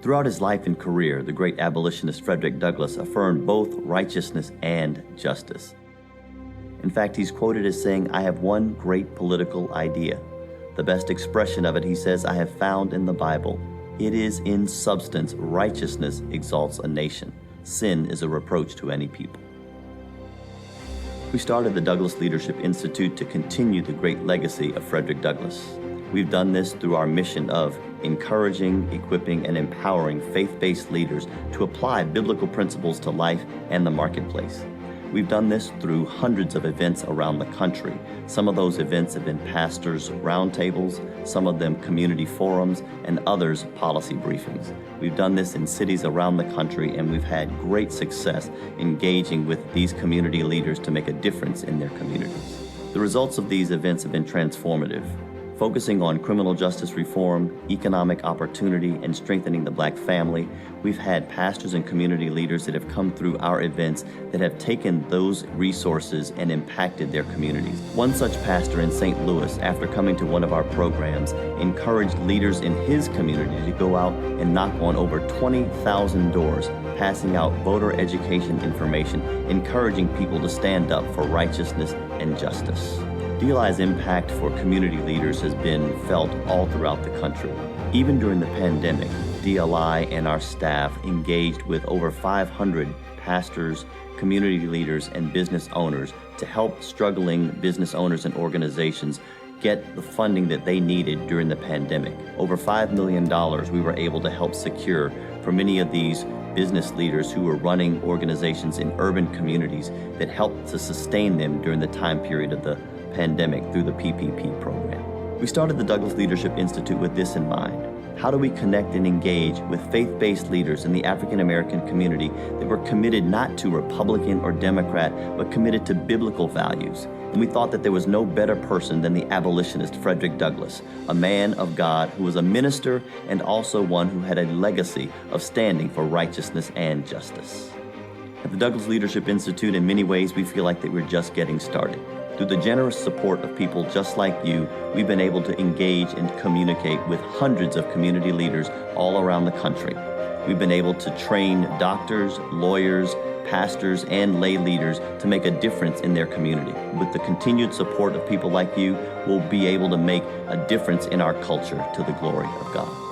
Throughout his life and career, the great abolitionist Frederick Douglass affirmed both righteousness and justice. In fact, he's quoted as saying, "I have one great political idea. The best expression of it," he says, "I have found in the Bible. It is in substance, righteousness exalts a nation. Sin is a reproach to any people." We started the Douglass Leadership Institute to continue the great legacy of Frederick Douglass. We've done this through our mission of encouraging, equipping, and empowering faith-based leaders to apply biblical principles to life and the marketplace. We've done this through hundreds of events around the country. Some of those events have been pastors' roundtables, some of them community forums, and others policy briefings. We've done this in cities around the country, and we've had great success engaging with these community leaders to make a difference in their communities. The results of these events have been transformative, focusing on criminal justice reform, economic opportunity, and strengthening the Black family. We've had pastors and community leaders that have come through our events that have taken those resources and impacted their communities. One such pastor in St. Louis, after coming to one of our programs, encouraged leaders in his community to go out and knock on over 20,000 doors, passing out voter education information, encouraging people to stand up for righteousness and justice. DLI's impact for community leaders has been felt all throughout the country. Even during the pandemic, DLI and our staff engaged with over 500 pastors, community leaders, and business owners to help struggling business owners and organizations get the funding that they needed during the pandemic. Over $5 million we were able to help secure for many of these business leaders who were running organizations in urban communities that helped to sustain them during the time period of the pandemic through the PPP program. We started the Douglass Leadership Institute with this in mind. How do we connect and engage with faith-based leaders in the African American community that were committed not to Republican or Democrat, but committed to biblical values? And we thought that there was no better person than the abolitionist Frederick Douglass, a man of God who was a minister and also one who had a legacy of standing for righteousness and justice. At the Douglass Leadership Institute, in many ways, we feel like that we're just getting started. Through the generous support of people just like you, we've been able to engage and communicate with hundreds of community leaders all around the country. We've been able to train doctors, lawyers, pastors, and lay leaders to make a difference in their community. With the continued support of people like you, we'll be able to make a difference in our culture to the glory of God.